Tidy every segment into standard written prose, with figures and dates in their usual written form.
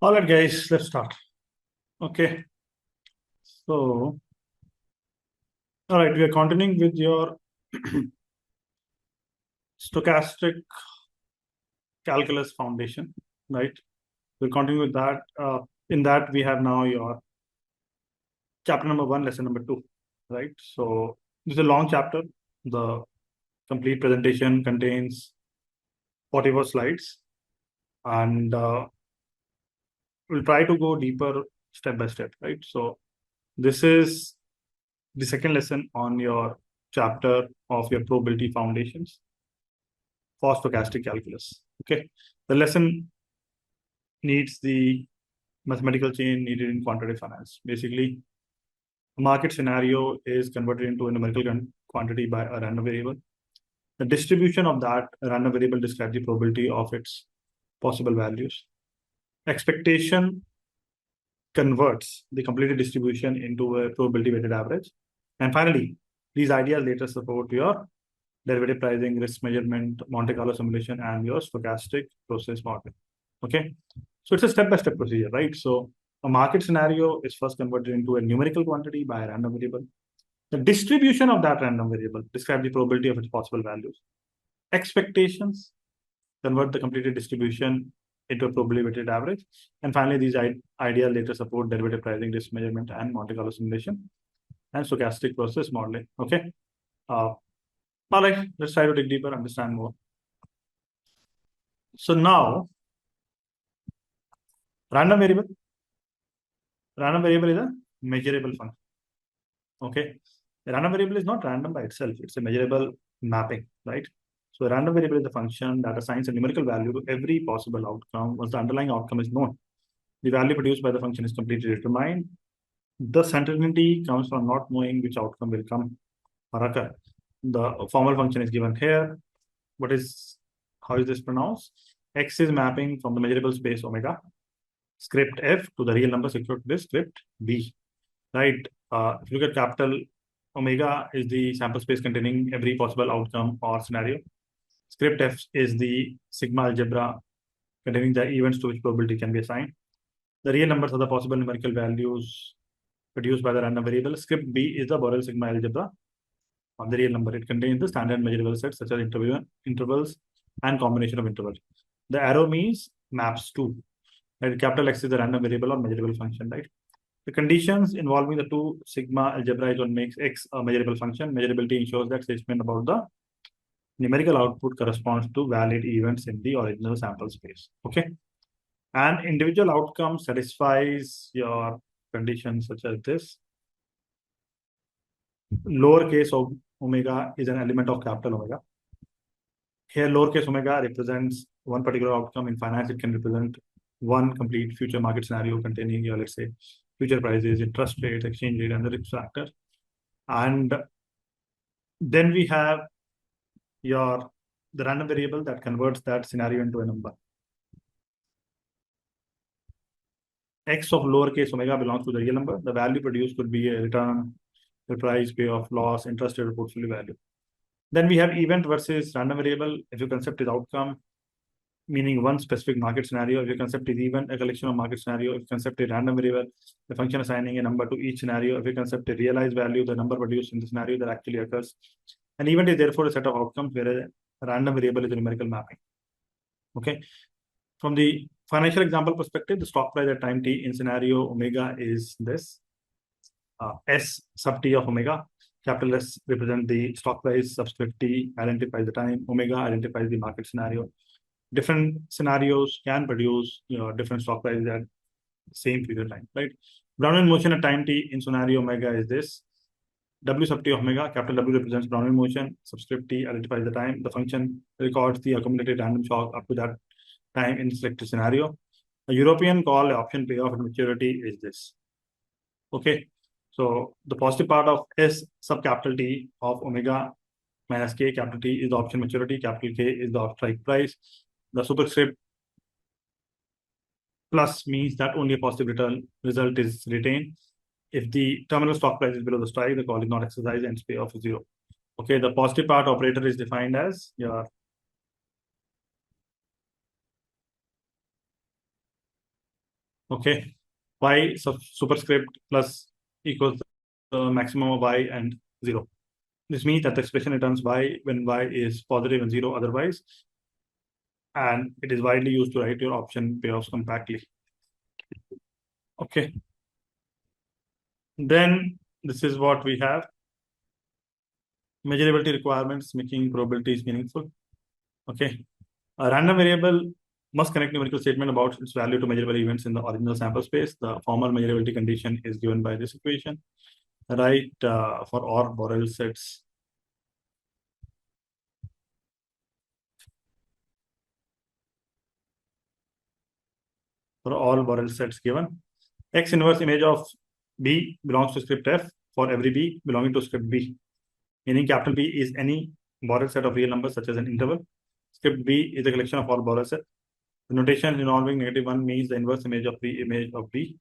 All right, guys, let's start. Okay. So, all right, we are continuing with your stochastic calculus foundation, right? We'll continue with that. In that, we have now your chapter number 1, lesson number 2, right? So, this is a long chapter. The complete presentation contains 44 slides, and we'll try to go deeper step by step, right? So, this is the second lesson on your chapter of your probability foundations for stochastic calculus. Okay, the lesson needs the mathematical chain needed in quantitative finance. Basically, a market scenario is converted into a numerical quantity by a random variable. The distribution of that random variable describes the probability of its possible values. Expectation converts the completed distribution into a probability weighted average. And finally, these ideas later support your derivative pricing, risk measurement, Monte Carlo simulation, and your stochastic process model. Okay, so it's a step-by-step procedure, right? So a market scenario is first converted into a numerical quantity by a random variable. The distribution of that random variable describes the probability of its possible values. Expectations convert the completed distribution into a probability weighted average. And finally, these ideas later support derivative pricing, risk measurement, and Monte Carlo simulation and stochastic process modeling. Okay. All right, let's try to dig deeper, understand more. So now, random variable is a measurable function. Okay, a random variable is not random by itself; it's a measurable mapping, right? So a random variable is a function that assigns a numerical value to every possible outcome once the underlying outcome is known. The value produced by the function is completely determined. The certainty comes from not knowing which outcome will come or occur. The formal function is given here. How is this pronounced? X is mapping from the measurable space omega, script F to the real number secured to this script B, right? If you look at capital omega is the sample space containing every possible outcome or scenario. Script F is the sigma algebra containing the events to which probability can be assigned. The real numbers are the possible numerical values produced by the random variable. Script B is the Borel sigma algebra of the real number. It contains the standard measurable sets such as intervals and combination of intervals. The arrow means maps to. Right? Capital X is the random variable or measurable function, right? The conditions involving the two sigma algebra is what makes X a measurable function. Measurability ensures that statement about the numerical output corresponds to valid events in the original sample space. Okay. An individual outcome satisfies your conditions such as this. Lowercase of omega is an element of capital omega. Here, lowercase omega represents one particular outcome. In finance, it can represent one complete future market scenario containing your, let's say, future prices, interest rates, exchange rate, and the risk factor. And then we have the random variable that converts that scenario into a number. X of lowercase omega belongs to the real number. The value produced could be a return, the price, payoff, loss, interest rate, or portfolio value. Then we have event versus random variable. If your concept is outcome, meaning one specific market scenario. If your concept is event, a collection of market scenario. If your concept is random variable, the function assigning a number to each scenario. If your concept is realized value, the number produced in the scenario that actually occurs. An event is therefore a set of outcomes where a random variable is a numerical mapping. Okay. From the financial example perspective, the stock price at time t in scenario omega is this. S sub t of omega. Capital S represents the stock price, subscript T identifies the time, omega identifies the market scenario. Different scenarios can produce different stock prices at same period of time, right? Brownian motion at time t in scenario omega is this. W sub t of omega, capital W represents Brownian motion, subscript T identifies the time. The function records the accumulated random shock up to that time in the selected scenario. A European call option payoff at maturity is this. Okay. So the positive part of S sub capital T of omega minus K capital T is the option maturity, capital K is the strike price. The superscript plus means that only a positive result is retained. If the terminal stock price is below the strike, the call is not exercised and its payoff is 0. Okay, the positive part operator is defined as your Okay, y superscript plus equals the maximum of y and 0. This means that the expression returns y when y is positive and 0 otherwise, and it is widely used to write your option payoffs compactly. Okay, then this is what we have. Measurability requirements, making probabilities meaningful. Okay, a random variable must connect numerical statement about its value to measurable events in the original sample space. The formal measurability condition is given by this equation. Right, for all Borel sets. For all Borel sets given, X inverse image of B belongs to script F for every B belonging to script B, meaning capital B is any Borel set of real numbers such as an interval. Script B is a collection of all Borel sets. The notation involving -1 means the inverse image of pre-image of B,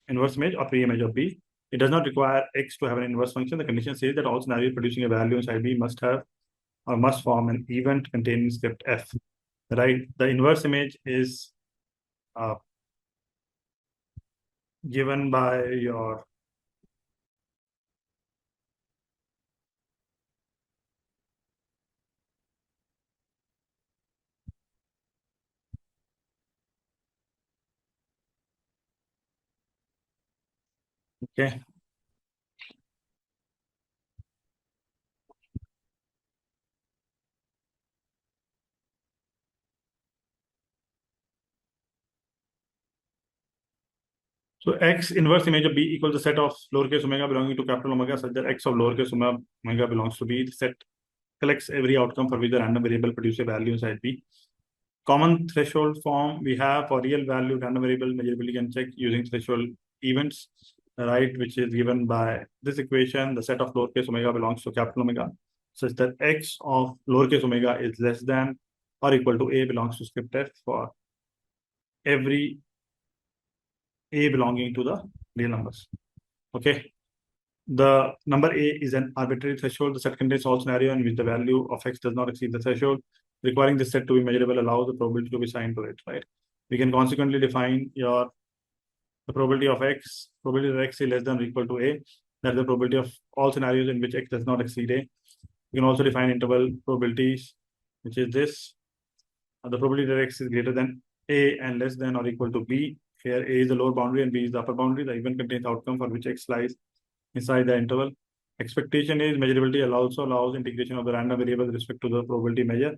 inverse image or pre-image of B. It does not require X to have an inverse function. The condition says that all scenarios producing a value inside B must have or must form an event containing script F. Right? The inverse image is given by your okay. So X inverse image of B equals the set of lowercase omega belonging to capital omega such that X of lowercase omega belongs to B. The set collects every outcome for which the random variable produces a value inside B. Common threshold form we have for real value random variable measurability can check using threshold events, right, which is given by this equation. The set of lowercase omega belongs to capital omega such that X of lowercase omega is less than or equal to A belongs to script F for every A belonging to the real numbers. Okay. The number A is an arbitrary threshold. The set contains all scenarios in which the value of X does not exceed the threshold. Requiring this set to be measurable allows the probability to be assigned to it, right? We can consequently define the probability of X, probability that X is less than or equal to A. That's the probability of all scenarios in which X does not exceed A. We can also define interval probabilities, which is this. The probability that X is greater than A and less than or equal to B. Here A is the lower boundary and B is the upper boundary. The event contains outcome for which X lies inside the interval. Expectation is measurability also allows integration of the random variable with respect to the probability measure.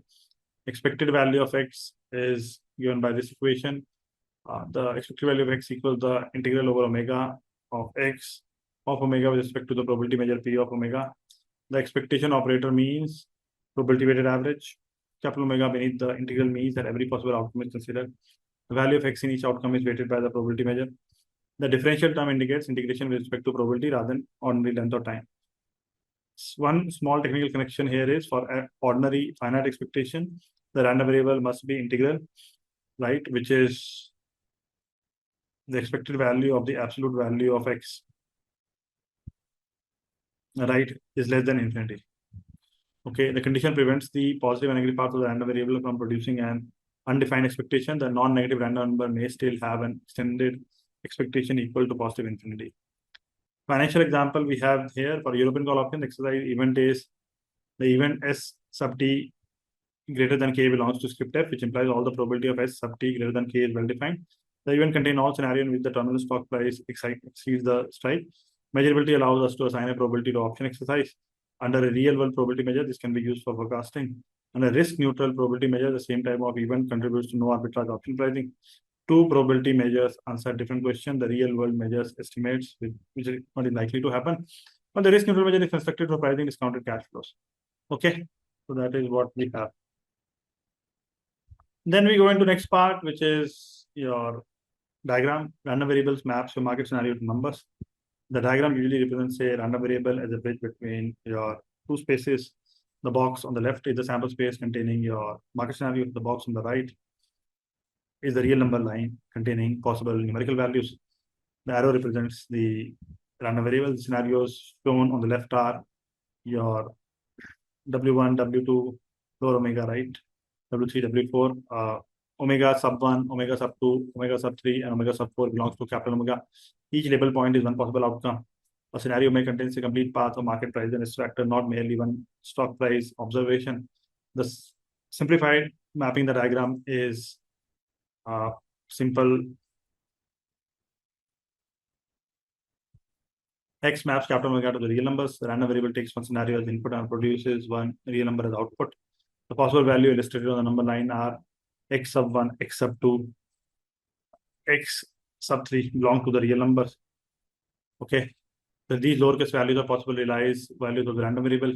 Expected value of X is given by this equation. The expected value of X equals the integral over omega of X of omega with respect to the probability measure P of omega. The expectation operator means probability weighted average. Capital omega beneath the integral means that every possible outcome is considered. The value of X in each outcome is weighted by the probability measure. The differential term indicates integration with respect to probability rather than ordinary length of time. One small technical connection here is for ordinary finite expectation, the random variable must be integral, right? Which is the expected value of the absolute value of X, right, is less than infinity. Okay, the condition prevents the positive and negative parts of the random variable from producing an undefined expectation. The non-negative random number may still have an extended expectation equal to positive infinity. Financial example we have here for European call option exercise event is the event S sub t greater than k belongs to script F, which implies all the probability of S sub t greater than k is well defined. The event contains all scenarios in which the terminal stock price exceeds the strike. Measurability allows us to assign a probability to option exercise. Under a real world probability measure, this can be used for forecasting. Under risk neutral probability measure, the same type of event contributes to no arbitrage option pricing. Two probability measures answer different questions. The real world measures estimates, which is not likely to happen. But the risk neutral measure is constructed for pricing discounted cash flows. Okay, so that is what we have. Then we go into next part, which is your diagram. Random variables maps your market scenario to numbers. The diagram usually represents a random variable as a bridge between your two spaces. The box on the left is the sample space containing your market scenario. The box on the right is the real number line containing possible numerical values. The arrow represents the random variable. The scenarios shown on the left are your W1, W2, lower omega, right? W3, W4. omega sub 1, omega sub 2, omega sub 3, and omega sub 4 belongs to capital omega. Each label point is one possible outcome. A scenario may contain a complete path of market price and risk factor, not merely one stock price observation. The simplified mapping the diagram is simple. X maps capital omega to the real numbers. The random variable takes one scenario as input and produces one real number as output. The possible value illustrated on the number line are x sub 1, x sub 2, x sub 3 belong to the real numbers. Okay. So these lowercase values are possible realized values of the random variable.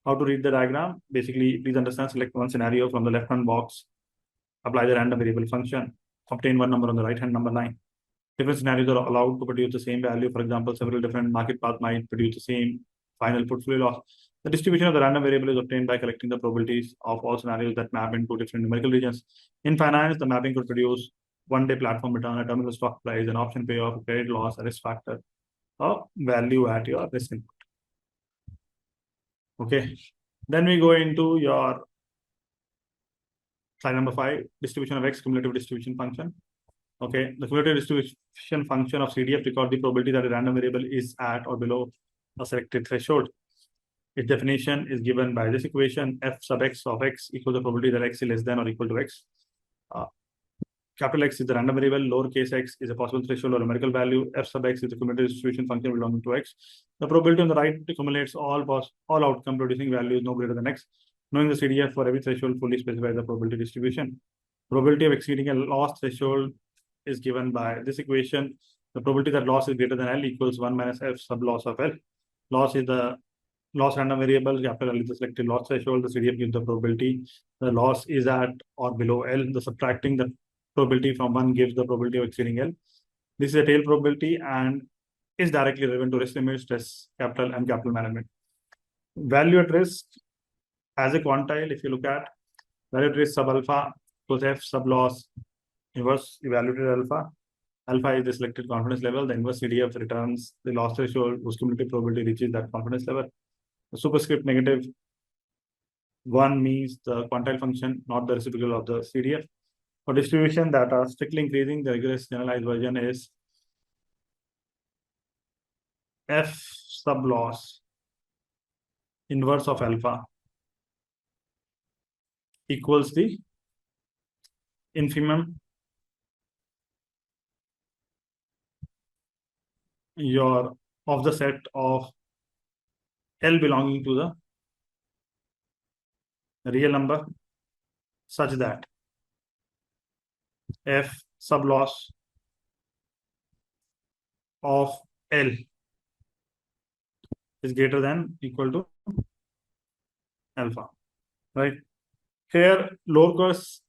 How to read the diagram? Basically, please understand, select one scenario from the left-hand box, apply the random variable function, obtain one number on the right-hand number line. Different scenarios are allowed to produce the same value. For example, several different market paths might produce the same final portfolio loss. The distribution of the random variable is obtained by collecting the probabilities of all scenarios that map into different numerical regions. In finance, the mapping could produce one-day platform return, a terminal stock price, an option payoff, a credit loss, a risk factor, a value at your risk input. Okay. Then we go into your slide number 5, distribution of X, cumulative distribution function. Okay, the cumulative distribution function of CDF records the probability that a random variable is at or below a selected threshold. Its definition is given by this equation: f sub x of x equals the probability that x is less than or equal to x. Capital X is the random variable, lowercase x is a possible threshold or numerical value, f sub x is the cumulative distribution function belonging to x. The probability on the right accumulates all outcome producing values no greater than x. Knowing the CDF for every threshold fully specifies the probability distribution. Probability of exceeding a loss threshold is given by this equation. The probability that loss is greater than L equals 1 minus f sub loss of L. Loss is the loss random variable, capital L is the selected loss threshold, the CDF gives the probability. The loss is at or below L. The subtracting the probability from 1 gives the probability of exceeding L. This is a tail probability and is directly relevant to risk limit, stress capital, and capital management. Value at risk as a quantile, if you look at value at risk sub alpha equals f sub loss inverse evaluated alpha. Alpha is the selected confidence level. The inverse CDF returns the loss threshold whose cumulative probability reaches that confidence level. The superscript negative 1 means the quantile function, not the reciprocal of the CDF. For distribution that are strictly increasing, the rigorous generalized version is f sub loss inverse of alpha equals the infimum of the set of L belonging to the real number such that f sub loss of L is greater than equal to alpha, right? Here, lowercase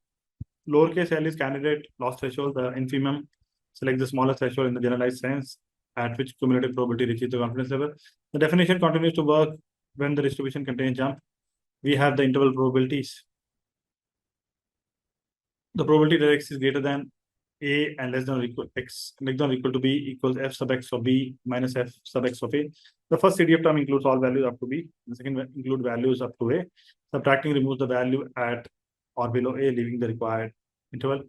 L is candidate loss threshold. The infimum select the smallest threshold in the generalized sense at which cumulative probability reaches the confidence level. The definition continues to work when the distribution contains jump. We have the interval probabilities. The probability that x is greater than a and less than or equal x less than or equal to b equals f sub x of b minus f sub x of a. The first CDF term includes all values up to b. The second include values up to a. Subtracting removes the value at or below a, leaving the required interval.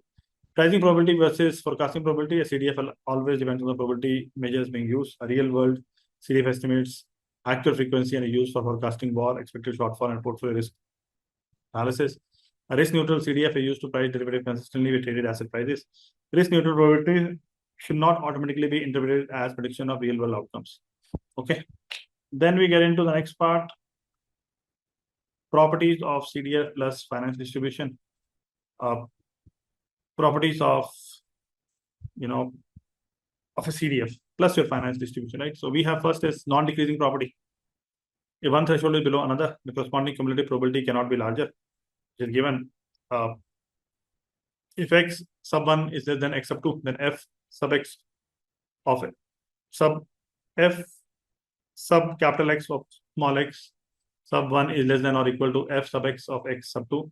Pricing probability versus forecasting probability. A CDF always depends on the probability measures being used. A real world CDF estimates actual frequency and is used for forecasting VAR, expected shortfall, and portfolio risk analysis. A risk neutral CDF is used to price derivative consistently with traded asset prices. Risk neutral probability should not automatically be interpreted as prediction of real world outcomes. Okay. Then we get into the next part. Properties of CDF plus finance distribution. Properties of a CDF plus your finance distribution, right? So we have first is non-decreasing property. If one threshold is below another, the corresponding cumulative probability cannot be larger. Which is given. If x sub 1 is less than x sub 2, then f sub x of it sub f sub capital X of small x sub 1 is less than or equal to f sub x of x sub 2.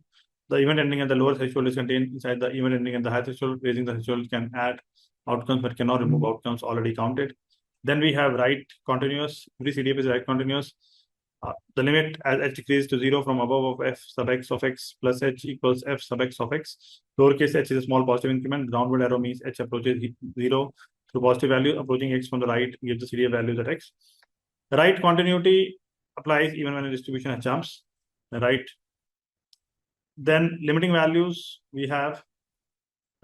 The event ending at the lower threshold is contained inside the event ending at the higher threshold. Raising the threshold can add outcomes but cannot remove outcomes already counted. Then we have right continuous. Every CDF is right continuous. The limit as h decreases to 0 from above of f sub x of x plus h equals f sub x of x. Lowercase h is a small positive increment. Downward arrow means h approaches 0 through positive value. Approaching x from the right gives the CDF values at x. The right continuity applies even when a distribution has jumps. Right. Then limiting values, we have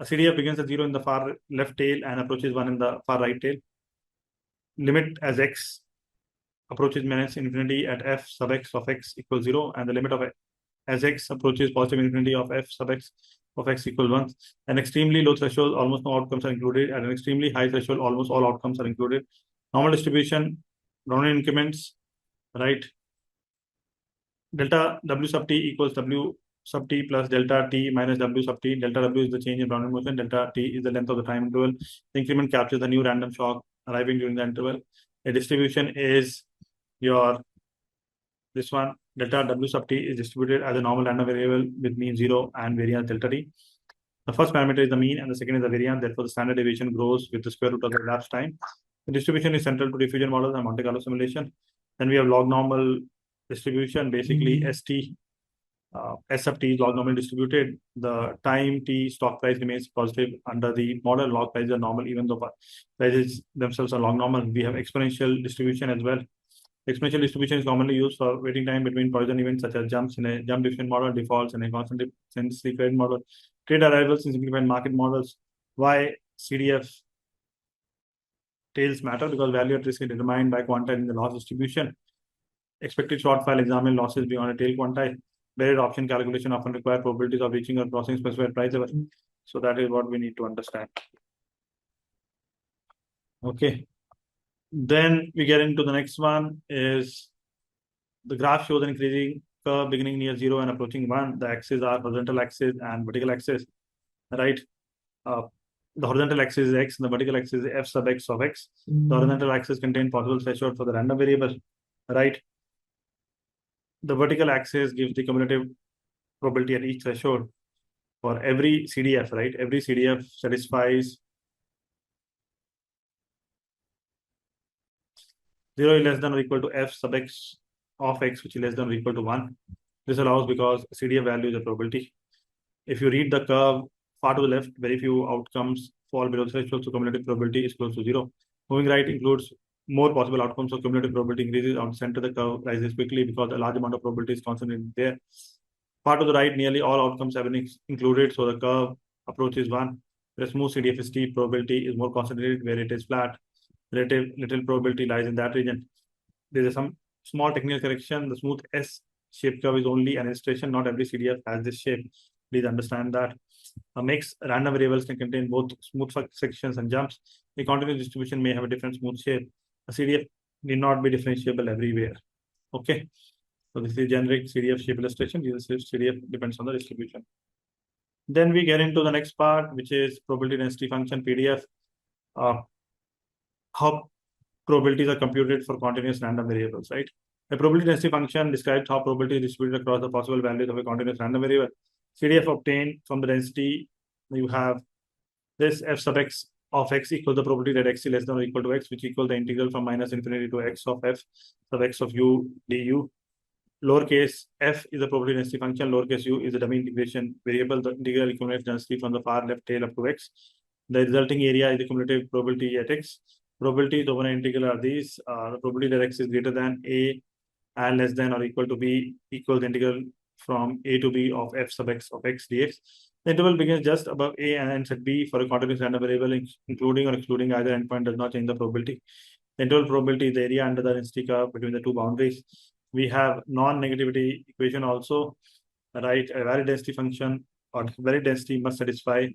a CDF begins at 0 in the far left tail and approaches 1 in the far right tail. Limit as x approaches minus infinity at f sub x of x equals 0, and the limit of as x approaches positive infinity of f sub x of x equals 1. An extremely low threshold, almost no outcomes are included. At an extremely high threshold, almost all outcomes are included. Normal distribution, Brownian increments, right? Delta w sub t equals w sub t plus delta t minus w sub t. Delta w is the change in Brownian motion. Delta t is the length of the time interval. The increment captures the new random shock arriving during the interval. A distribution is this one, delta w sub t is distributed as a normal random variable with mean 0 and variance delta t. The first parameter is the mean and the second is the variance. Therefore, the standard deviation grows with the square root of the elapsed time. The distribution is central to diffusion models and Monte Carlo simulation. Then we have log normal distribution, basically ST. S sub t is log normally distributed. The time t stock price remains positive under the model. Log prices are normal even though prices themselves are log normal. We have exponential distribution as well. Exponential distribution is commonly used for waiting time between Poisson events such as jumps in a jump diffusion model, defaults in a constant density credit model, trade arrivals in simplified market models. Why CDF tails matter? Because value at risk is determined by quantizing the loss distribution. Expected shortfall examine losses beyond a tail quantile. Varied option calculation often require probabilities of reaching or crossing specified price level. So that is what we need to understand. Okay. Then we get into the next one is the graph shows an increasing curve beginning near 0 and approaching 1. The axes are horizontal axis and vertical axis, right? The horizontal axis is x and the vertical axis is f sub x of x. The horizontal axis contains possible threshold for the random variable, right? The vertical axis gives the cumulative probability at each threshold for every CDF, right? Every CDF satisfies 0 is less than or equal to f sub x of x, which is less than or equal to 1. This allows because CDF value is a probability. If you read the curve far to the left, very few outcomes fall below threshold, so cumulative probability is close to 0. Moving right includes more possible outcomes, so cumulative probability increases. On center, the curve rises quickly because a large amount of probability is concentrated there. Far to the right, nearly all outcomes have been included, so the curve approaches 1. The smooth CDF is steep, probability is more concentrated. Where it is flat, relative little probability lies in that region. There is some small technical correction. The smooth S-shaped curve is only an illustration. Not every CDF has this shape. Please understand that. A mixed random variables can contain both smooth sections and jumps. A continuous distribution may have a different smooth shape. A CDF need not be differentiable everywhere. Okay. So this is generic CDF shape illustration. This CDF depends on the distribution. Then we get into the next part, which is probability density function PDF. How probabilities are computed for continuous random variables, right? A probability density function describes how probability is distributed across the possible values of a continuous random variable. CDF obtained from the density, you have this f sub x of x equals the probability that x is less than or equal to x, which equals the integral from minus infinity to x of f sub x of u du. Lowercase f is the probability density function, lowercase u is the dummy integration variable. The integral accumulates density from the far left tail up to x. The resulting area is the cumulative probability at x. Probabilities over an integral are these. The probability that x is greater than a and less than or equal to b equals the integral from a to b of f sub x of x dx. The interval begins just above a and ends at b for a continuous random variable, including or excluding either endpoint does not change the probability. The interval probability is the area under the density curve between the two boundaries. We have non-negativity equation also, right? A valid density function or valid density must satisfy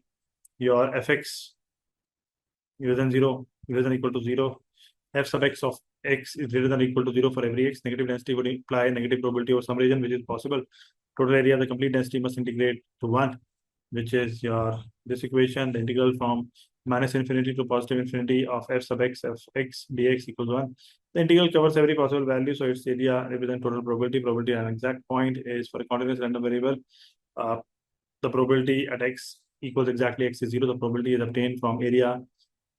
your fx greater than 0, greater than equal to 0. F sub x of x is greater than or equal to 0 for every x. Negative density would imply negative probability over some region, which is possible. Total area of the complete density must integrate to 1, which is this equation, the integral from minus infinity to positive infinity of f sub x of x dx equals 1. The integral covers every possible value, so its area represents total probability. Probability at an exact point is for a continuous random variable. The probability at x equals exactly x is 0. The probability is obtained from area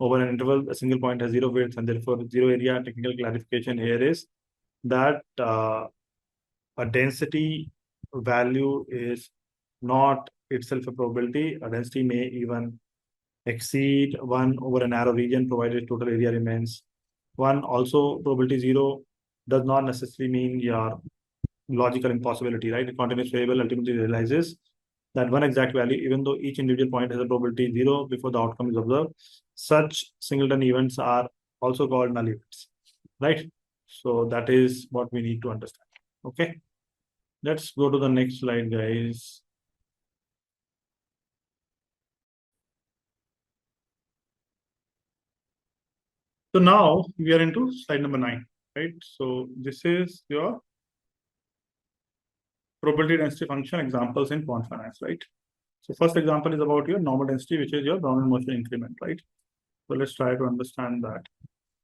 over an interval. A single point has 0 width and therefore 0 area. Technical clarification here is that a density value is not itself a probability. A density may even exceed 1 over a narrow region provided total area remains 1. Also, probability 0 does not necessarily mean your logical impossibility, right? The continuous variable ultimately realizes that one exact value, even though each individual point has a probability 0 before the outcome is observed. Such singleton events are also called null events, right? So that is what we need to understand. Okay, let's go to the next slide, guys. So now we are into slide number 9, right? So this is your probability density function examples in quant finance, right? So first example is about your normal density, which is your Brownian motion increment, right? So let's try to understand that.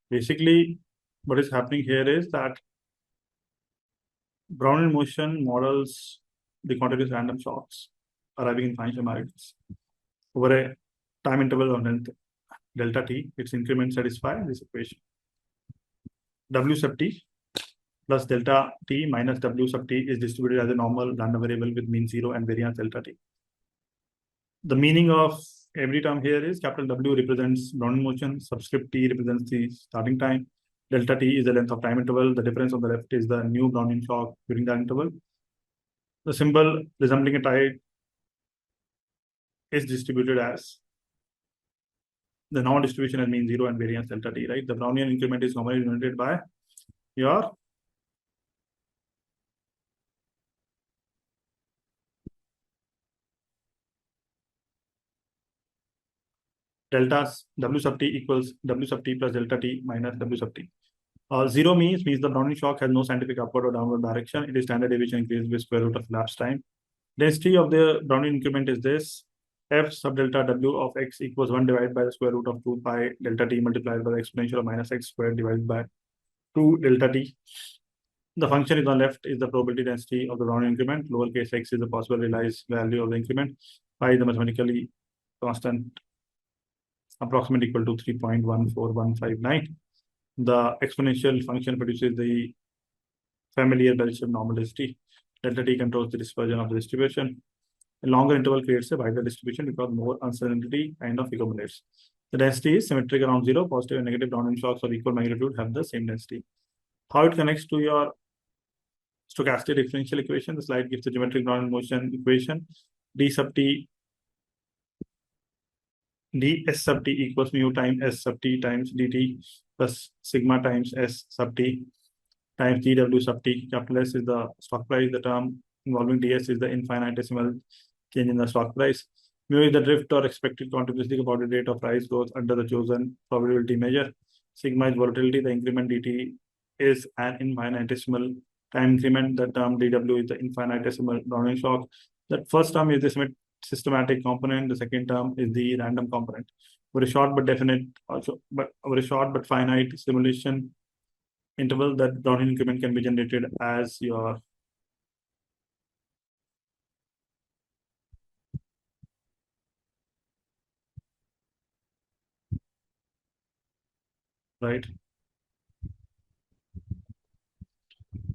Basically, what is happening here is that Brownian motion models the continuous random shocks arriving in finite singularities over a time interval of delta t. Its increments satisfy this equation. W sub t plus delta t minus W sub t is distributed as a normal random variable with mean 0 and variance delta t. The meaning of every term here is capital W represents Brownian motion, subscript t represents the starting time, delta t is the length of time interval, the difference on the left is the new Brownian shock during that interval. The symbol resembling a tide is distributed as the normal distribution as mean 0 and variance delta t, right? The Brownian increment is normally denoted by your deltas W sub t equals W sub t plus delta t minus W sub t. 0 means the Brownian shock has no scientific upward or downward direction. It is standard deviation increased with square root of elapsed time. Density of the Brownian increment is this: f sub delta W of x equals 1 divided by the square root of 2 pi delta t multiplied by the exponential of minus x squared divided by 2 delta t. The function is on left is the probability density of the Brownian increment. Lowercase x is the possible realized value of the increment. Pi is the mathematically constant approximate equal to 3.14159. The exponential function produces the familiar Bell-shaped normal density. Delta t controls the dispersion of the distribution. A longer interval creates a wider distribution because more uncertainty kind of accumulates. The density is symmetric around 0. Positive and negative Brownian shocks of equal magnitude have the same density. How it connects to your stochastic differential equation? The slide gives the geometric Brownian motion equation. D sub t ds sub t equals mu times s sub t times dt plus sigma times s sub t times dw sub t. Capital S is the stock price. The term involving ds is the infinitesimal change in the stock price. Mu is the drift or expected continuously compounded rate of price growth under the chosen probability measure. Sigma is volatility. The increment dt is an infinitesimal time increment. The term dw is the infinitesimal Brownian shock. The first term is the systematic component. The second term is the random component. Over a short but definite, also, but over a short but finite simulation interval, that Brownian increment can be generated as your right.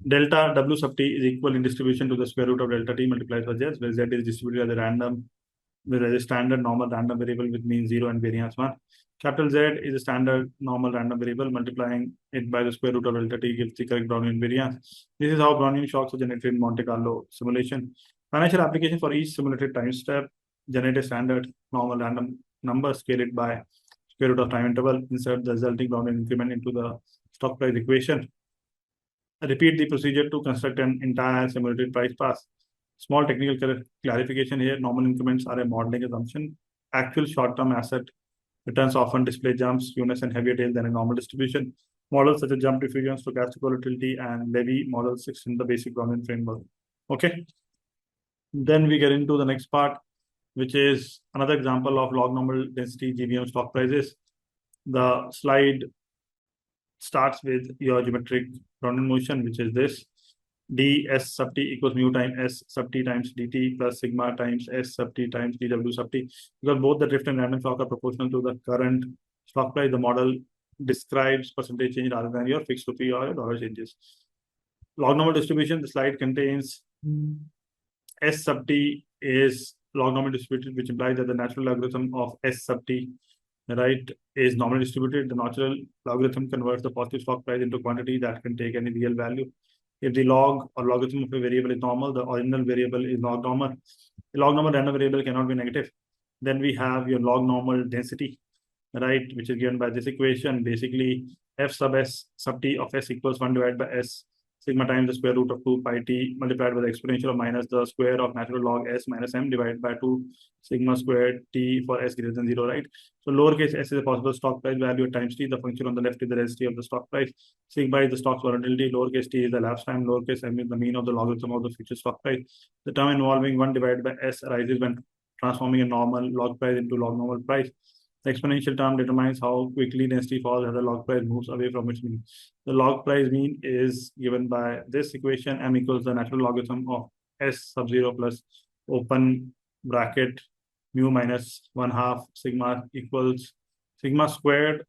Delta W sub t is equal in distribution to the square root of delta t multiplied by z, where z is distributed as a random, whereas a standard normal random variable with mean 0 and variance 1. Capital Z is a standard normal random variable. Multiplying it by the square root of delta t gives the correct Brownian variance. This is how Brownian shocks are generated in Monte Carlo simulation. Financial application for each simulated time step: generate a standard normal random number, scale it by square root of time interval, insert the resulting Brownian increment into the stock price equation. Repeat the procedure to construct an entire simulated price path. Small technical clarification here: normal increments are a modeling assumption. Actual short-term asset returns often display jumps, skewness, and heavier tail than a normal distribution. Models such as jump diffusion, stochastic volatility, and Levy models extend the basic Brownian framework. Okay. Then we get into the next part, which is another example of log normal density GBM stock prices. The slide starts with your geometric Brownian motion, which is this: ds sub t equals mu times s sub t times dt plus sigma times s sub t times dw sub t. Because both the drift and random shock are proportional to the current stock price, the model describes percentage change rather than your fixed rupee or your dollar changes. log normal distribution, the slide contains S sub t is log normal distributed, which implies that the natural logarithm of S sub t, right, is normally distributed. The natural logarithm converts the positive stock price into quantity that can take any real value. If the log or logarithm of a variable is normal, the original variable is log normal. The log normal random variable cannot be negative. Then we have your log normal density, right, which is given by this equation. Basically, f sub s sub t of s equals 1 divided by s sigma times the square root of 2 pi t multiplied by the exponential of minus the square of natural log s minus m divided by 2 sigma squared t for s greater than 0, right? So lowercase s is a possible stock price value at times t. The function on the left is the density of the stock price. Sigma is the stock's volatility. Lowercase t is the elapsed time. Lowercase m is the mean of the logarithm of the future stock price. The term involving 1 divided by s arises when transforming a normal log price into log normal price. The exponential term determines how quickly density falls as the log price moves away from its mean. The log price mean is given by this equation. M equals the natural logarithm of S sub 0 plus open bracket mu minus 1/2 sigma equals sigma squared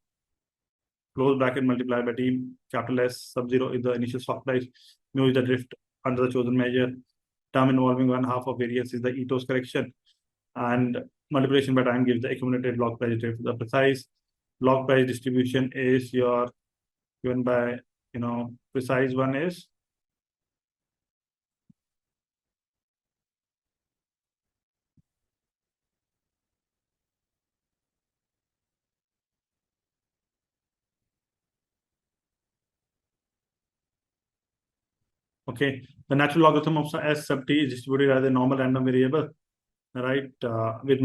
close bracket multiplied by t capital S sub 0 is the initial stock price. Mu is the drift under the chosen measure. Term involving 1/2 of variance is the ethos correction. And multiplication by time gives the accumulated log price drift. The precise log price distribution is your given by, precise one is okay. The natural logarithm of s sub t is distributed as a normal random variable, right? With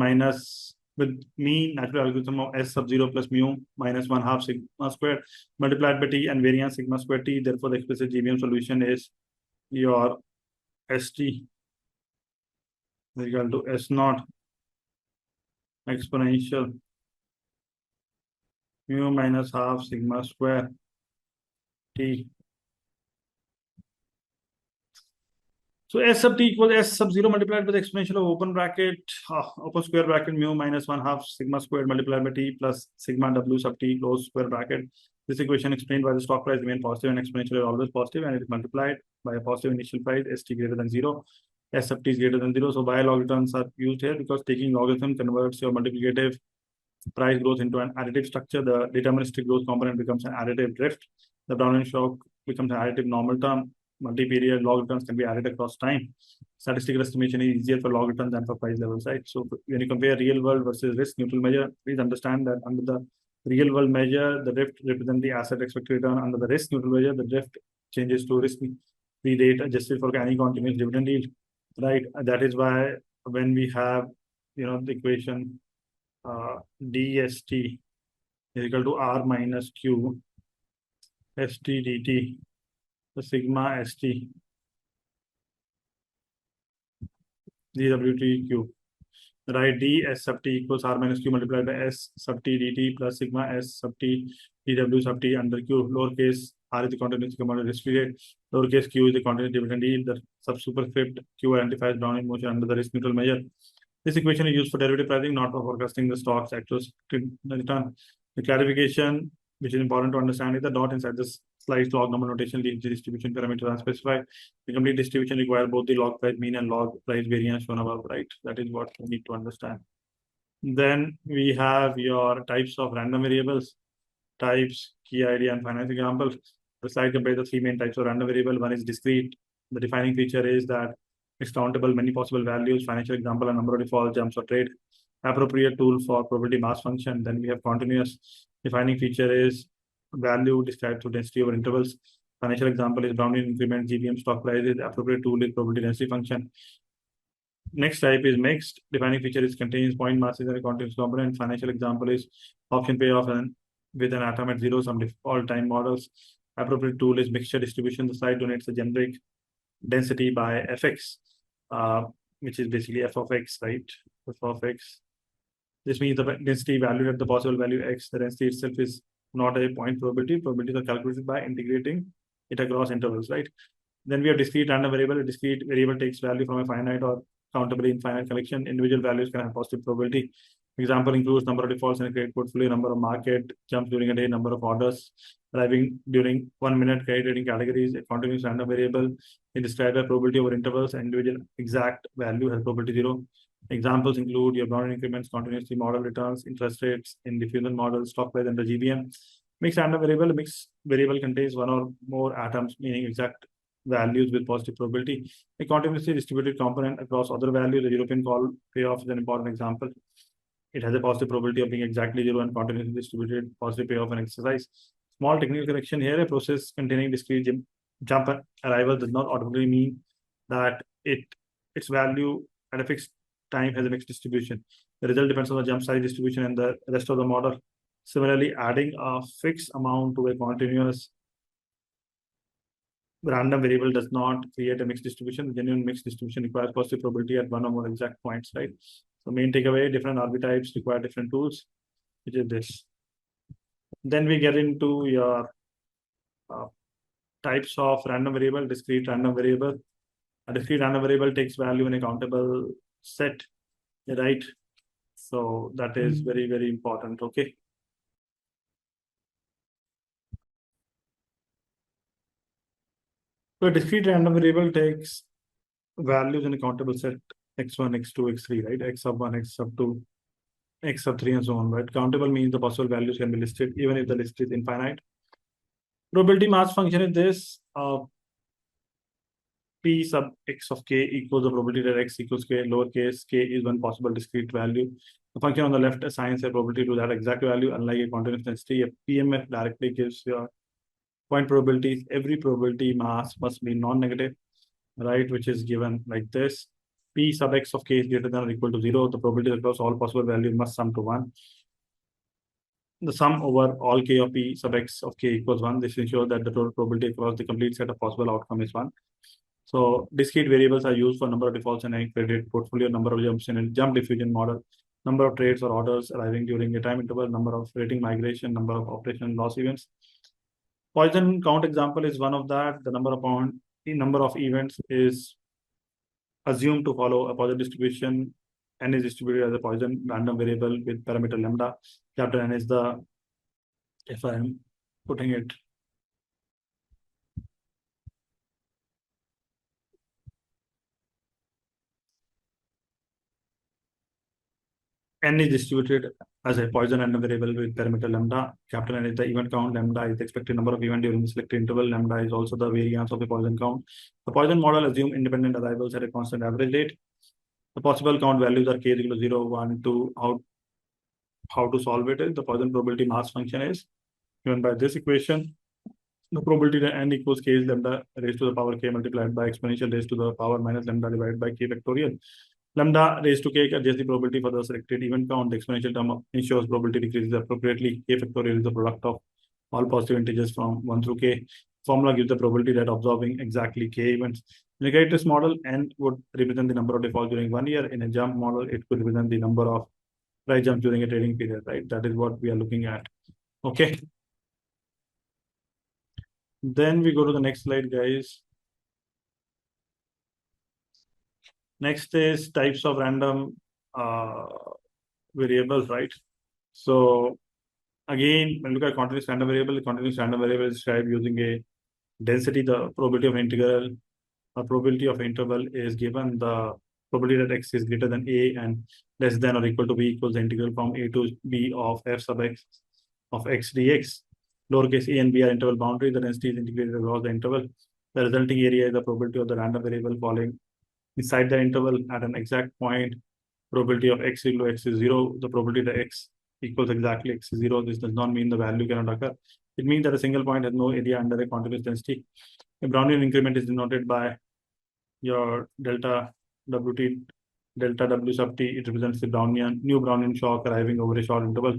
mean natural logarithm of s sub 0 plus mu minus 1/2 sigma squared multiplied by t and variance sigma squared t. Therefore, the explicit GBM solution is your st is equal to s naught exponential mu minus 1/2 sigma square t. So S sub t equals S sub 0 multiplied by the exponential of open bracket, open square bracket mu minus 1/2 sigma squared multiplied by t plus sigma w sub t close square bracket. This equation explained why the stock price remains positive and exponential is always positive, and it is multiplied by a positive initial price st greater than 0. S sub t is greater than 0. So why logarithms are used here? Because taking logarithm converts your multiplicative price growth into an additive structure. The deterministic growth component becomes an additive drift. The Brownian shock becomes an additive normal term. Multi-period log returns can be added across time. Statistical estimation is easier for log returns than for price levels, right? So when you compare real world versus risk neutral measure, please understand that under the real world measure, the drift represents the asset expected return. Under the risk neutral measure, the drift changes to risk-free rate adjusted for any continuous dividend yield, right? That is why when we have, the equation dst is equal to r minus q st dt, the sigma st dwtq, right? D s sub t equals r minus q multiplied by s sub t dt plus sigma s sub t dw sub t under q. Lowercase r is the continuous component risk free rate. Lowercase q is the continuous dividend yield. The subsuperscript q identifies Brownian motion under the risk neutral measure. This equation is used for derivative pricing, not for forecasting the stock's actual return. The clarification, which is important to understand, is the dot inside this slice log number notation leaves the distribution parameter unspecified. The complete distribution requires both the log price mean and log price variance shown above, right? That is what we need to understand. Then we have your types of random variables, types, key idea, and finite examples. The slide compares the three main types of random variable. One is discrete. The defining feature is that it's countable, many possible values, financial example, a number of default jumps or trade. Appropriate tool for probability mass function. Then we have continuous. Defining feature is value described through density over intervals. Financial example is Brownian increment, GBM stock prices. Appropriate tool is probability density function. Next type is mixed. Defining feature is contains point masses and a continuous component. Financial example is option payoff and with an atom at 0, some default time models. Appropriate tool is mixture distribution. The slide donates a generic density by fx, which is basically f of x, right? F of x. This means the density valued at the possible value x. The density itself is not a point probability. Probabilities are calculated by integrating it across intervals, right? Then we have discrete random variable. A discrete variable takes value from a finite or countably infinite collection. Individual values can have positive probability. Example includes number of defaults in a credit portfolio, number of market jumps during a day, number of orders arriving during 1 minute, credit rating categories, a continuous random variable. It describes the probability over intervals, and individual exact value has probability 0. Examples include your Brownian increments, continuously model returns, interest rates in diffusion model, stock price under GBM. Mixed random variable. A mixed variable contains one or more atoms, meaning exact values with positive probability. A continuously distributed component across other values. The European call payoff is an important example. It has a positive probability of being exactly 0 and continuously distributed positive payoff and exercise. Small technical correction here: a process containing discrete jump and arrival does not automatically mean that its value at a fixed time has a mixed distribution. The result depends on the jump size distribution and the rest of the model. Similarly, adding a fixed amount to a continuous random variable does not create a mixed distribution. The genuine mixed distribution requires positive probability at one or more exact points, right? So main takeaway: different archetypes require different tools, which is this. Then we get into your types of random variable. Discrete random variable. A discrete random variable takes value in a countable set, right? So that is very, very important. Okay. So a discrete random variable takes values in a countable set x1, x2, x3, right? X sub 1, x sub 2, x sub 3, and so on, right? Countable means the possible values can be listed even if the list is infinite. Probability mass function is this. P sub x of k equals the probability that x equals k, lowercase k is one possible discrete value. The function on the left assigns a probability to that exact value, unlike a continuous density. A PMF directly gives your point probabilities. Every probability mass must be non-negative, right? Which is given like this. P sub x of k is greater than or equal to 0. The probability across all possible values must sum to 1. The sum over all k of p sub x of k equals 1. This ensures that the total probability across the complete set of possible outcome is 1. So discrete variables are used for number of defaults in a credit portfolio, number of jumps in a jump diffusion model, number of trades or orders arriving during a time interval, number of rating migration, number of operation loss events. Poisson count example is one of that. The number of events is assumed to follow a Poisson distribution. N is distributed as a Poisson random variable with parameter lambda. Capital N is the, if I am putting it, N is distributed as a Poisson random variable with parameter lambda. Capital N is the event count. Lambda is the expected number of events during the selected interval. Lambda is also the variance of a Poisson count. The Poisson model assumes independent arrivals at a constant average rate. The possible count values are k is equal to 0, 1, 2. How to solve it is the Poisson probability mass function is given by this equation. The probability that n equals k is lambda raised to the power k multiplied by exponential raised to the power minus lambda divided by k factorial. Lambda raised to k adjusts the probability for the selected event count. The exponential term ensures probability decreases appropriately. K factorial is the product of all positive integers from 1 through k. Formula gives the probability that observing exactly k events. In a credit risk model, n would represent the number of defaults during 1 year. In a jump model, it could represent the number of price jumps during a trading period, right? That is what we are looking at. Okay. Then we go to the next slide, guys. Next is types of random variables, right? So again, when we look at continuous random variable, the continuous random variable is described using a density. The probability of integral or probability of interval is given. The probability that x is greater than a and less than or equal to b equals the integral from a to b of f sub x of x dx. Lowercase a and b are interval boundary. The density is integrated across the interval. The resulting area is the probability of the random variable falling inside the interval at an exact point. Probability of x equal to x is 0. The probability that x equals exactly x is 0. This does not mean the value cannot occur. It means that a single point has no area under a continuous density. A Brownian increment is denoted by your delta wt, delta w sub t. It represents the new Brownian shock arriving over a short interval.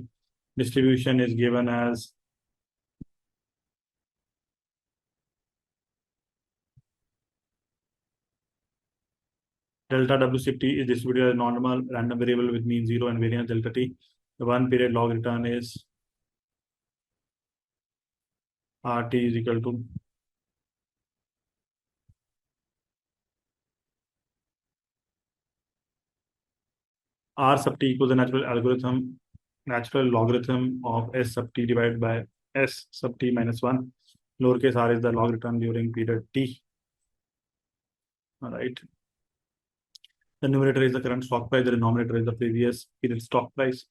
Distribution is given as delta w sub t is distributed as normal random variable with mean 0 and variance delta t. The 1 period log return is RT is equal to R sub t equals the natural logarithm of S sub t divided by S sub t minus 1. Lowercase r is the log return during period t. All right. The numerator is the current stock price, the denominator is the previous period stock price.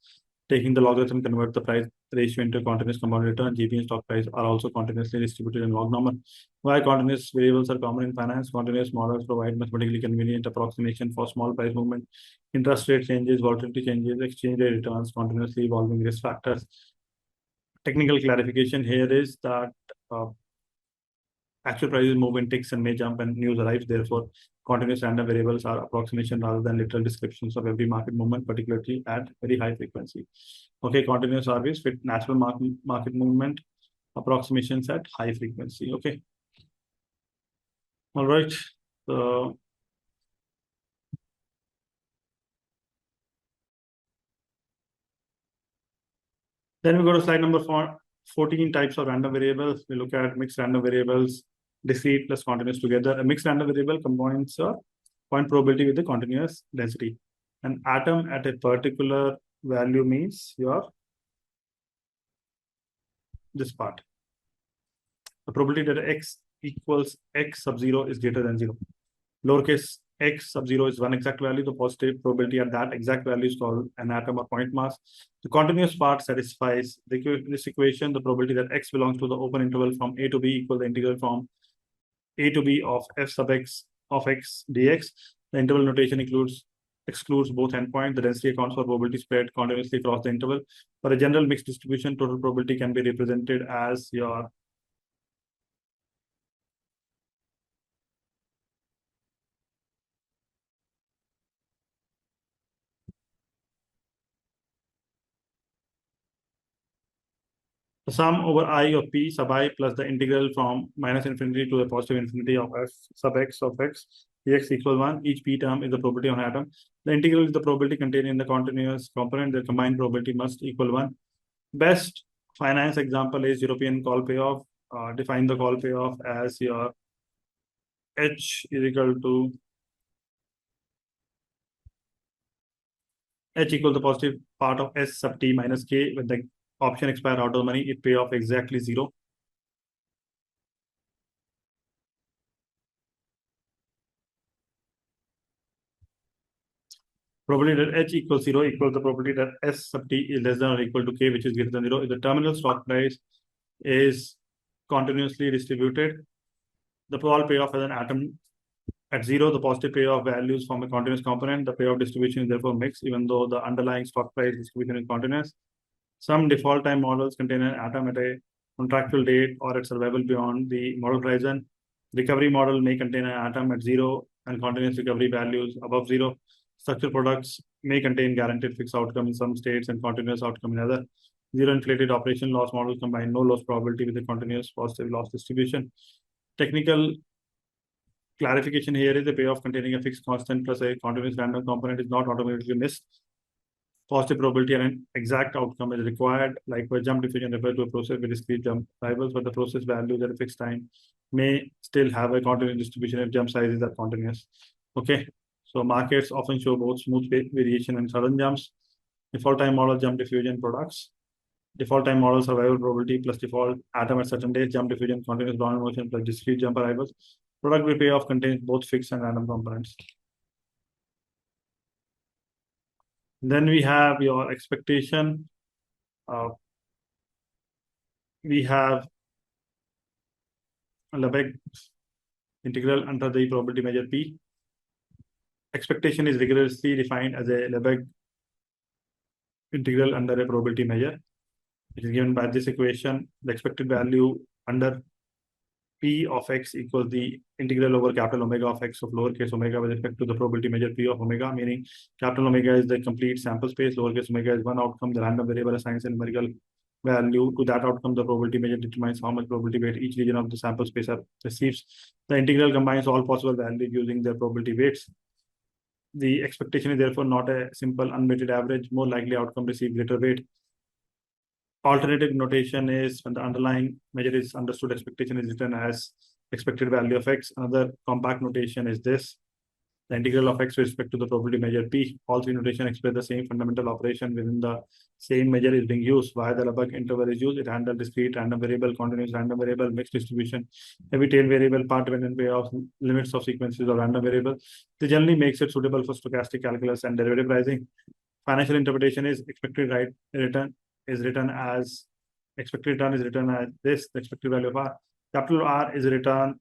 Taking the logarithm converts the price ratio into a continuous compound return. GP and stock price are also continuously distributed in log normal. Why continuous variables are common in finance? Continuous models provide mathematically convenient approximation for small price movement, interest rate changes, volatility changes, exchange rate returns, continuously evolving risk factors. Technical clarification here is that uh, actual prices move in ticks and may jump and news arrives. Therefore, continuous random variables are approximation rather than literal descriptions of every market movement, particularly at very high frequency. Okay, continuous RVs fit natural market movement approximations at high frequency. Okay. All right. So then we go to slide number 14, types of random variables. We look at mixed random variables, discrete plus continuous together. A mixed random variable combines a point probability with the continuous density. An atom at a particular value means this part. The probability that x equals x sub 0 is greater than 0. Lowercase x sub 0 is one exact value. The positive probability at that exact value is called an atom or point mass. The continuous part satisfies this equation. The probability that x belongs to the open interval from a to b equals the integral from a to b of f sub x of x dx. The interval notation excludes both endpoints. The density accounts for probability spread continuously across the interval. For a general mixed distribution, total probability can be represented as your the sum over I of p sub I plus the integral from minus infinity to the positive infinity of f sub x of x dx equals 1. Each p term is the probability of an atom. The integral is the probability contained in the continuous component. The combined probability must equal 1. Best finance example is European call payoff. Define the call payoff as your H is equal to H equal the positive part of S sub t minus k. When the option expire out of the money, it pay off exactly 0. Probability that H equals 0 equals the probability that S sub t is less than or equal to k, which is greater than 0. If the terminal stock price is continuously distributed, the call payoff as an atom at 0, the positive payoff values from a continuous component. The payoff distribution is therefore mixed, even though the underlying stock price distribution is continuous. Some default time models contain an atom at a contractual date or at survival beyond the model horizon. Recovery model may contain an atom at 0 and continuous recovery values above 0. Structured products may contain guaranteed fixed outcome in some states and continuous outcome in other. Zero inflated operation loss models combine no loss probability with a continuous positive loss distribution. Technical clarification here is the payoff containing a fixed constant plus a continuous random component is not automatically missed. Positive probability and an exact outcome is required. Likewise, jump diffusion refers to a process with discrete jump rivals, but the process values at a fixed time may still have a continuous distribution if jump sizes are continuous. Okay, so markets often show both smooth variation and sudden jumps. Default time model jump diffusion products. Default time model survival probability plus default atom at certain days, jump diffusion, continuous Brownian motion plus discrete jump arrivals. Product with payoff contains both fixed and random components. Then we have your expectation. We have Lebesgue integral under the probability measure P. Expectation is rigorously defined as a Lebesgue integral under a probability measure. It is given by this equation. The expected value under P of x equals the integral over capital omega of x of lowercase omega with respect to the probability measure P of omega, meaning capital omega is the complete sample space, lowercase omega is one outcome, the random variable assigns a numerical value to that outcome. The probability measure determines how much probability weight each region of the sample space receives. The integral combines all possible values using their probability weights. The expectation is therefore not a simple unweighted average. More likely outcome receive greater weight. Alternative notation is when the underlying measure is understood, expectation is written as expected value of x. Another compact notation is this. the integral of x with respect to the probability measure P. All three notation express the same fundamental operation within the same measure is being used. Why the Lebesgue interval is used? It handles discrete, random variable, continuous random variable, mixed distribution, heavy tail variable, part dependent payoffs, limits of sequences of random variable. This generally makes it suitable for stochastic calculus and derivative pricing. Financial interpretation is expected return is written as expected return is written as this, the expected value of R. Capital R is a return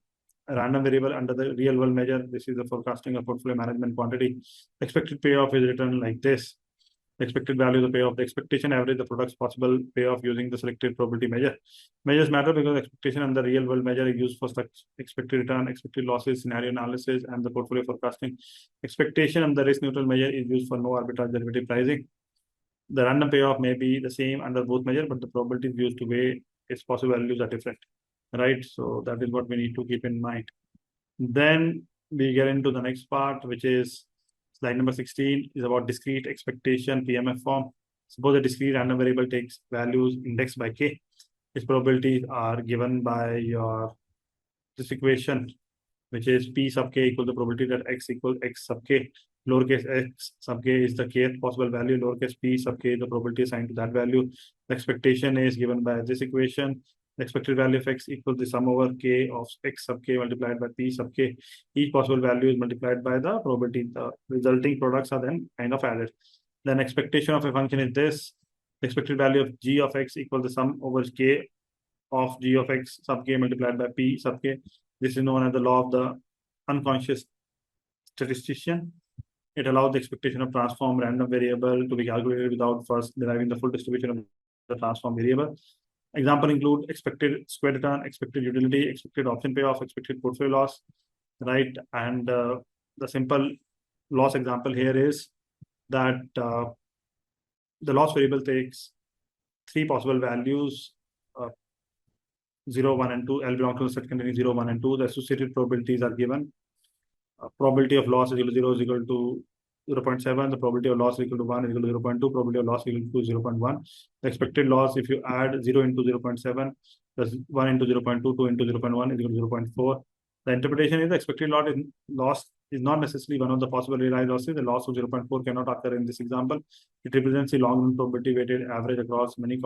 a random variable under the real world measure. This is the forecasting of portfolio management quantity. Expected payoff is written like this. The expected value of the payoff, the expectation average, the product's possible payoff using the selected probability measure. Measures matter because expectation and the real world measure is used for such expected return, expected losses, scenario analysis, and the portfolio forecasting. Expectation and the risk neutral measure is used for no arbitrage derivative pricing. The random payoff may be the same under both measures, but the probabilities used to weigh its possible values are different, right? So that is what we need to keep in mind. Then we get into the next part, which is slide number 16 is about discrete expectation PMF form. Suppose a discrete random variable takes values indexed by K. Its probabilities are given by this equation, which is P sub K equal the probability that X equals X sub K. Lowercase x sub K is the kth possible value. Lowercase p sub K, the probability assigned to that value. The expectation is given by this equation. The expected value of X equals the sum over K of X sub K multiplied by P sub K. Each possible value is multiplied by the probability. The resulting products are then kind of added. Then expectation of a function is this. The expected value of G of X equals the sum over K of G of X sub K multiplied by P sub K. This is known as the law of the unconscious statistician. It allows the expectation of transform random variable to be calculated without first deriving the full distribution of the transform variable. Example include expected square return, expected utility, expected option payoff, expected portfolio loss, right? And the simple loss example here is that the loss variable takes three possible values, 0, 1, and 2. L belongs to the set containing 0, 1, and 2. The associated probabilities are given. Probability of loss is equal to 0 is equal to 0.7. The probability of loss is equal to 1 is equal to 0.2. Probability of loss is equal to 0.1. The expected loss, if you add 0 into 0.7 plus 1 into 0.2, 2 into 0.1 is equal to 0.4. The interpretation is the expected loss is not necessarily one of the possible realized losses. The loss of 0.4 cannot occur in this example. It represents the long-run probability weighted average across many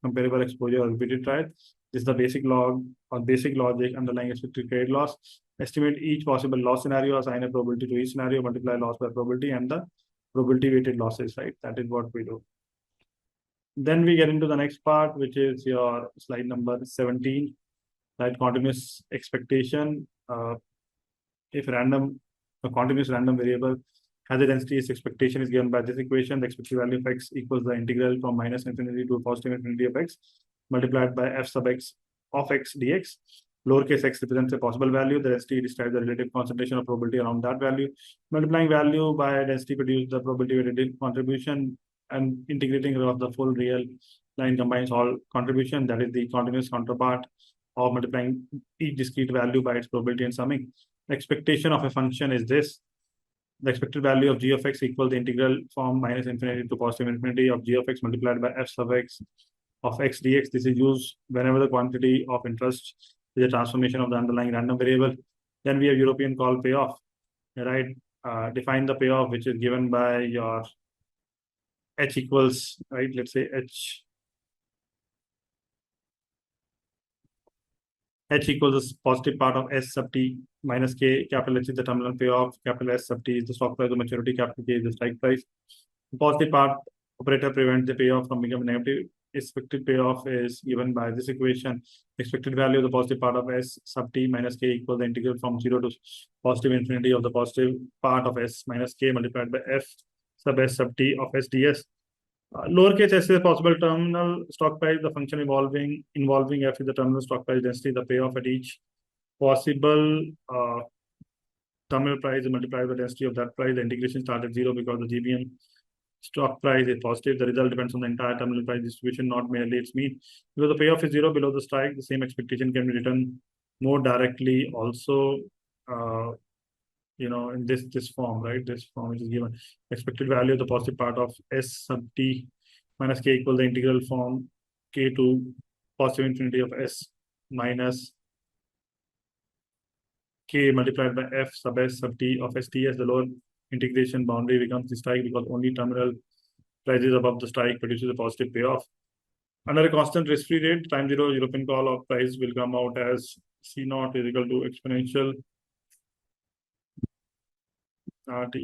comparable exposure or repeated trials. This is the basic log or basic logic underlying expected credit loss. Estimate each possible loss scenario, assign a probability to each scenario, multiply loss by probability, and the probability weighted losses, right? That is what we do. Then we get into the next part, which is your slide number 17, right? Continuous expectation. If a continuous random variable has a density, its expectation is given by this equation. The expected value of X equals the integral from minus infinity to positive infinity of X multiplied by f sub X of X dx. Lowercase x represents a possible value. The density describes the relative concentration of probability around that value. Multiplying value by density produces the probability weighted contribution, and integrating of the full real line combines all contribution. That is the continuous counterpart of multiplying each discrete value by its probability and summing. The expectation of a function is this. The expected value of g of x equals the integral from minus infinity to positive infinity of g of x multiplied by f sub x of x dx. This is used whenever the quantity of interest is a transformation of the underlying random variable. Then we have European call payoff, right? Define the payoff, which is given by your h equals, right? Let's say h equals the positive part of s sub t minus k. Capital H is the terminal payoff. Capital S sub t is the stock price of maturity. Capital K is the strike price. The positive part operator prevents the payoff from becoming negative. Expected payoff is given by this equation. Expected value of the positive part of s sub t minus k equals the integral from 0 to positive infinity of the positive part of s minus k multiplied by f sub s sub t of s ds. Lowercase s is a possible terminal stock price. The function involving f is the terminal stock price density. The payoff at each possible terminal price is multiplied by the density of that price. The integration starts at 0 because the GBM stock price is positive. The result depends on the entire terminal price distribution, not merely its mean. Because the payoff is 0 below the strike, the same expectation can be written more directly also, in this form, right? This form which is given. Expected value of the positive part of s sub t minus k equals the integral from k to positive infinity of s minus K multiplied by F sub S sub T of SDEs, the lower integration boundary becomes the strike because only terminal prices above the strike produces a positive payoff. Under a constant risk-free rate, time zero European call of price will come out as C naught is equal to exponential RT.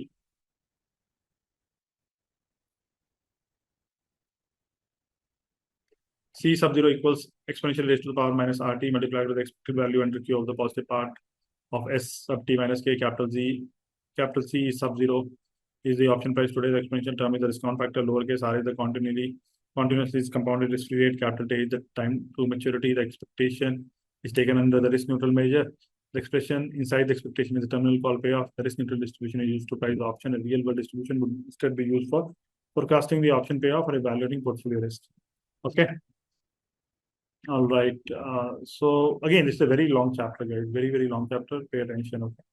C sub 0 equals exponential raised to the power minus RT multiplied with the expected value under Q of the positive part of S sub T minus K capital Z. Capital C sub 0 is the option price today. The exponential term is the discount factor. Lowercase r is the continuously is compounded risk-free rate. Capital T is the time to maturity. The expectation is taken under the risk-neutral measure. The expression inside the expectation is the terminal call payoff. The risk-neutral distribution is used to price the option. A real-world distribution would instead be used for forecasting the option payoff or evaluating portfolio risk. Okay. All right. So again, this is a very long chapter, guys. Very, very long chapter. Pay attention. Okay.